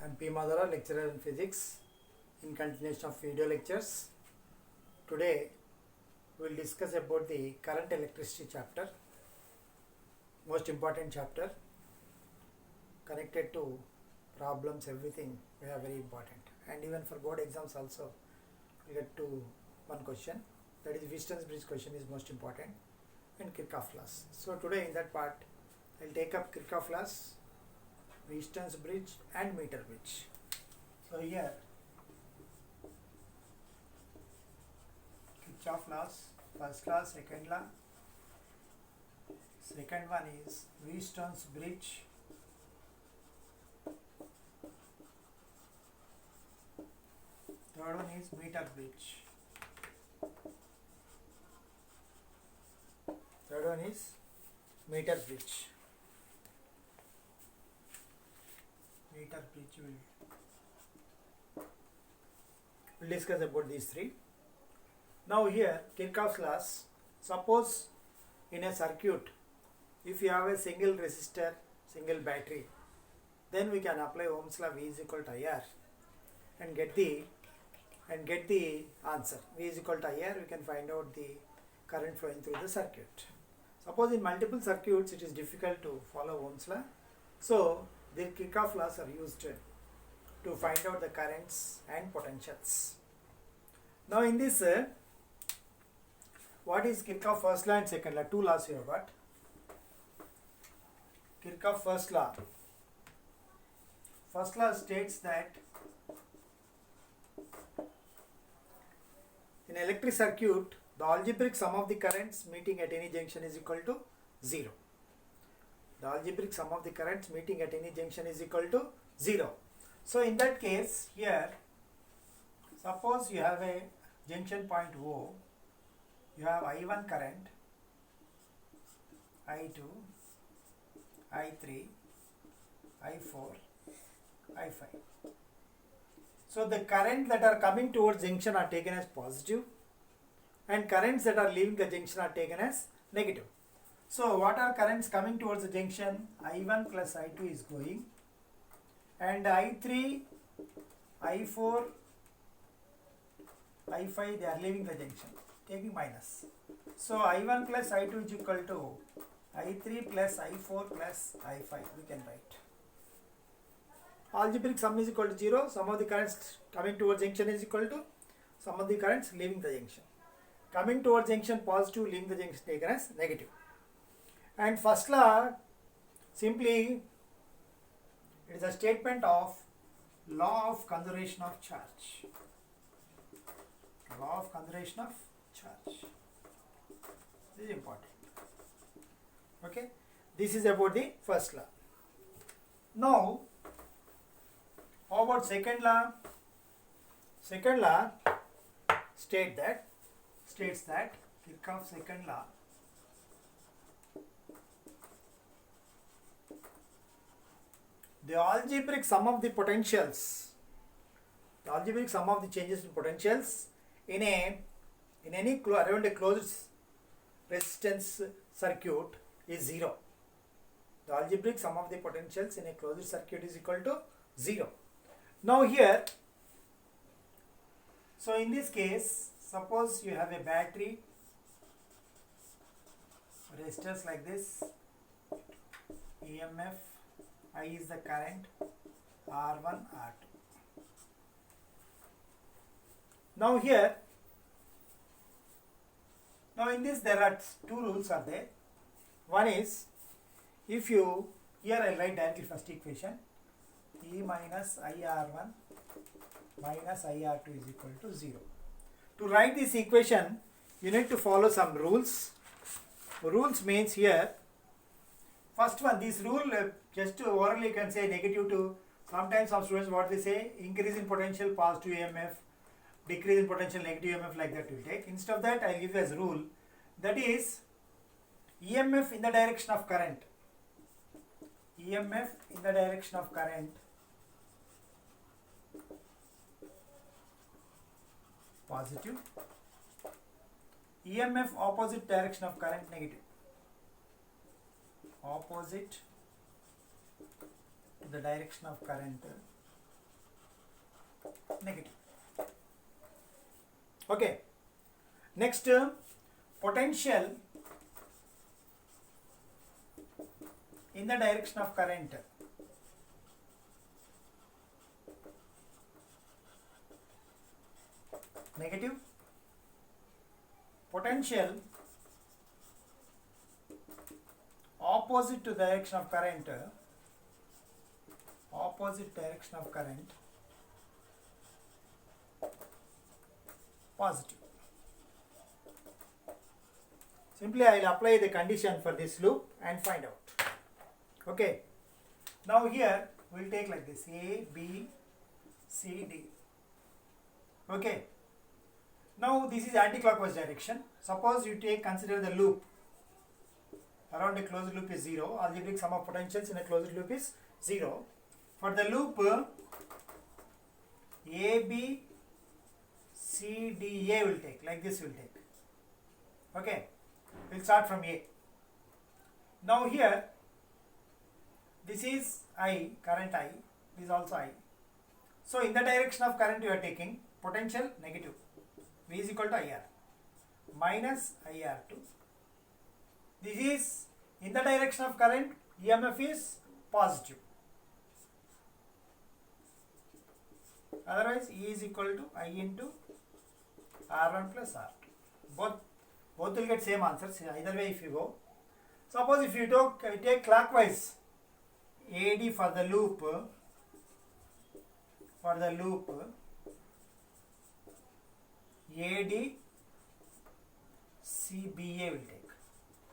I am P. Madhura, lecturer in physics in continuation of video lectures. Today we will discuss about the current electricity chapter, most important chapter, connected to problems, everything we are very important, and even for board exams also we get to one question, that is Wheaton's bridge question is most important, and Kirchhoff laws. So today in that part I will take up Kirchhoff laws, Wheaton's bridge and meter bridge. So here Kirchhoff laws, first law, second law. Second one is Wheaton's bridge. Third one is meter bridge. Third one is meter bridge. Meter bridge we'll discuss about these three. Now here Kirchhoff's laws. Suppose in a circuit, if you have a single resistor, single battery, then we can apply Ohm's law, V is equal to IR, and get the answer. V is equal to IR, we can find out the current flowing through the circuit. Suppose in multiple circuits it is difficult to follow Ohm's law, so the Kirchhoff laws are used to find out the currents and potentials. Now in this, what is Kirchhoff first law and second law? Two laws you have got. Kirchhoff first law. First law states that in electric circuit, the algebraic sum of the currents meeting at any junction is equal to 0. The algebraic sum of the currents meeting at any junction is equal to 0. So in that case, here, suppose you have a junction point O, you have I1 current, I2, I3, I4, I5. So the current that are coming towards junction are taken as positive, and currents that are leaving the junction are taken as negative. So what are currents coming towards the junction? I1 plus I2 is going, and I3, I4, I5 they are leaving the junction, taking minus. So I1 plus I2 is equal to I3 plus I4 plus I5, we can write. Algebraic sum is equal to 0, sum of the currents coming towards junction is equal to sum of the currents leaving the junction. Coming towards junction positive, leaving the junction taken as negative. And first law, simply it is a statement of law of conservation of charge. Law of conservation of charge. This is important. Okay, this is about the first law. Now, how about second law? Second law states that Kirchhoff's second law the algebraic sum of the potentials, the algebraic sum of the changes in potentials in any around a closed resistance circuit is 0. The algebraic sum of the potentials in a closed circuit is equal to 0. Now here, so in this case, suppose you have a battery, resistors like this, EMF, I is the current, R1, R2. Now here, now in this there are two rules are there. One is, if you, here I will write directly first equation, E minus IR1 minus IR2 is equal to 0. To write this equation, you need to follow some rules. Rules means here, first one, this rule just to orally you can say negative to, sometimes some students what they say, increase in potential positive EMF, decrease in potential negative EMF, like that will take. Instead of that, I will give you as rule, that is EMF in the direction of current. EMF in the direction of current positive, EMF opposite direction of current negative. Opposite the direction of current negative. Okay. Next, potential in the direction of current. Negative. Potential opposite to direction of current. Opposite direction of current. Positive. Simply I will apply the condition for this loop and find out. Okay. Now here we will take like this A, B, C, D. Okay. Now this is anti-clockwise direction. Suppose you consider the loop. Around a closed loop is 0. Algebraic sum of potentials in a closed loop is 0. For the loop A, B, C, D, A will take. Like this will take. Okay. We will start from A. Now here, this is I, current I, this is also I. So in the direction of current you are taking, potential negative, V is equal to IR, minus IR2. This is in the direction of current, EMF is positive. Otherwise, E is equal to I into R1 plus R2. Both will get same answers either way if you go. Suppose if you take clockwise, AD for the loop, AD CBA will take.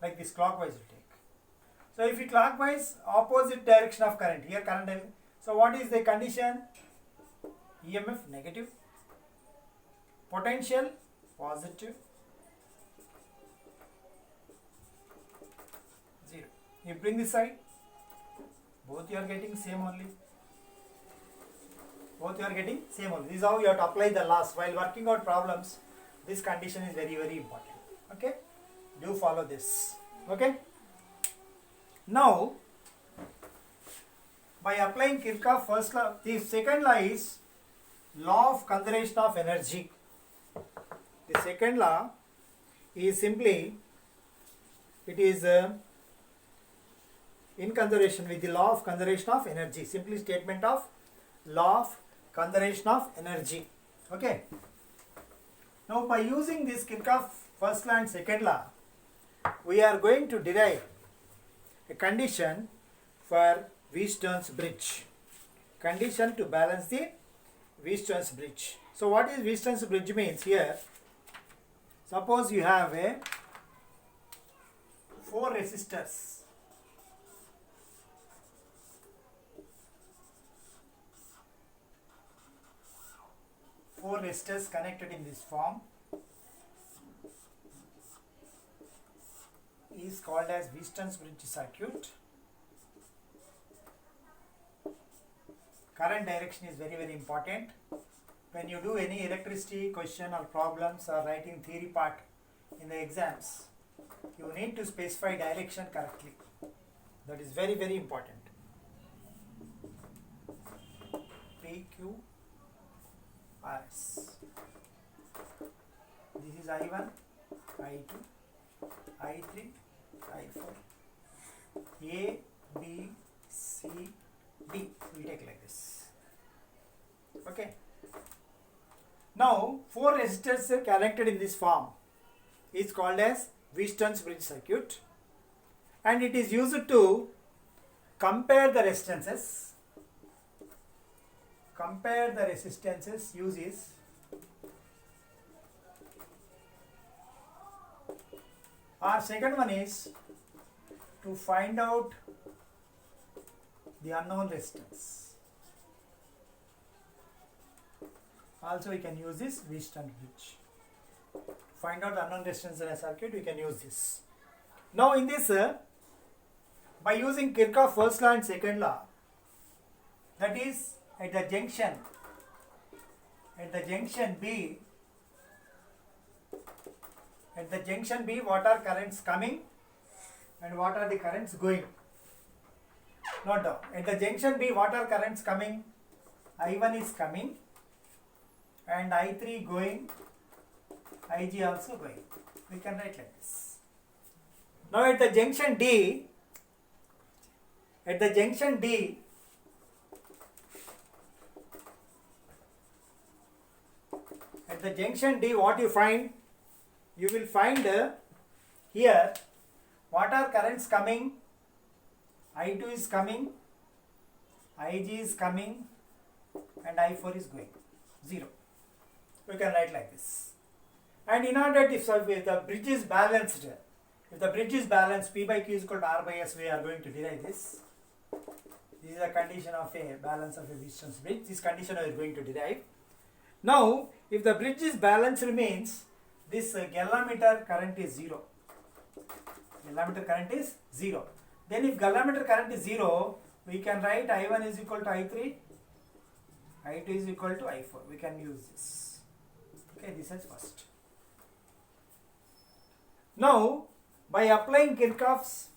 Like this clockwise will take. So if you clockwise, opposite direction of current, here current. So what is the condition? EMF negative, potential positive, 0. You bring this side, both you are getting same only. This is how you have to apply the laws while working out problems. This condition is very, very important. Okay, do follow this. Okay. Now, by applying Kirchhoff first law, the second law is law of conservation of energy. The second law is simply, it is in conservation with the law of conservation of energy. Simply statement of law of conservation of energy. Okay. Now by using this Kirchhoff first law and second law, we are going to derive a condition for Weisstein's bridge. Condition to balance the Weisstein's bridge. So what is Weisstein's bridge means here? Suppose you have a 4 resistors. 4 resistors connected in this form is called as Weisstein's bridge circuit. Current direction is very, very important. When you do any electricity question or problems or writing theory part in the exams, you need to specify direction correctly. That is very, very important. PQ RS. This is I1, I2, I3, I4. A, B, C, D. We take like this. Okay. Now, 4 resistors are connected in this form is called as Weisstein's bridge circuit, and it is used to compare the resistances. Compare the resistances uses our second one is to find out the unknown resistance. Also we can use this Weisstein bridge. Find out the unknown resistance in a circuit, we can use this. Now in this, by using Kirchhoff first law and second law, that is at the junction B, what are currents coming and what are the currents going? Note down. At the junction B, what are currents coming? I1 is coming and I3 going, Ig also going. We can write like this. Now at the junction D, what you find? You will find here what are currents coming? I2 is coming, Ig is coming, and I4 is going. 0. We can write like this. And in order if the bridge is balanced, P by Q is equal to R by S, we are going to derive this. This is a condition of a balance of a resistance bridge. This condition we are going to derive. Now, if the bridge is balanced means this galvanometer current is 0. Galvanometer current is 0. Then if galvanometer current is 0, we can write I1 is equal to I3, I2 is equal to I4. We can use this. Okay, this is first. Now, by applying Kirchhoff's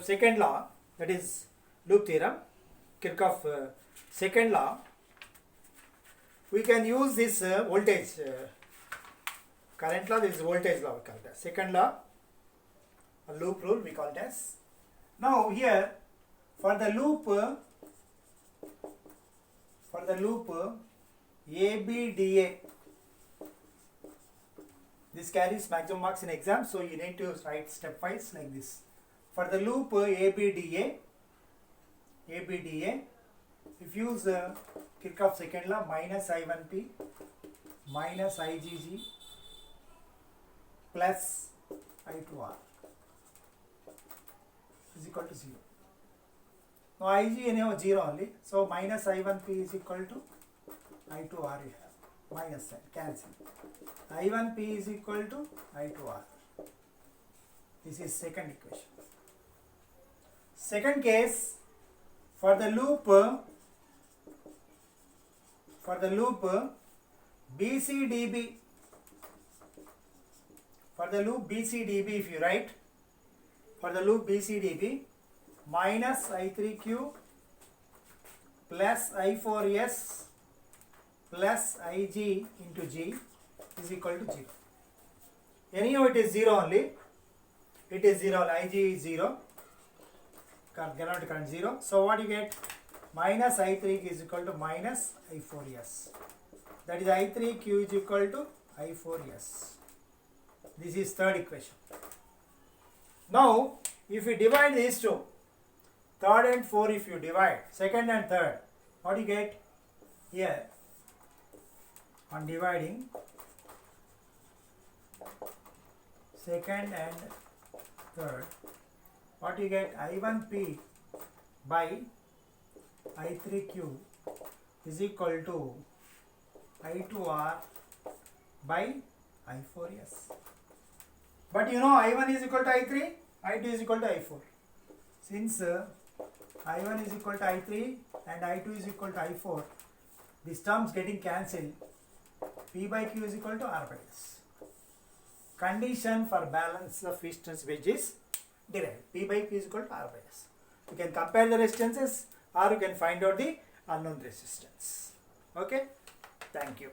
second law, that is loop theorem, Kirchhoff's second law, we can use this voltage, current law, this is voltage law we call it as. Second law, a loop rule we call it as. Now here, for the loop ABDA, this carries maximum marks in exam, so you need to write stepwise like this. For the loop ABDA, if you use Kirchhoff's second law, minus I1P minus IgG plus I2R is equal to 0. Now Ig anyhow 0 only, so minus I1P is equal to I2R, you have minus sign, cancel. I1P is equal to I2R. This is second equation. Second case, for the loop BCDB, if you write, for the loop BCDB, minus I3Q plus I4S plus Ig into G is equal to 0. Anyhow it is 0 only. It is 0, Ig is 0. Galvanometer current 0. So what you get? Minus I3 is equal to minus I4S. That is I3Q is equal to I4S. This is third equation. Now, if you divide these two, third and 4, if you divide, second and third, what you get? Here, on dividing second and third, what you get? I1P by I3Q is equal to I2R by I4S. But you know I1 is equal to I3, I2 is equal to I4. Since I1 is equal to I3 and I2 is equal to I4, these terms getting cancelled, P by Q is equal to R by S. Condition for balance of resistance bridge is derived. P by Q is equal to R by S. You can compare the resistances or you can find out the unknown resistance. Okay, thank you.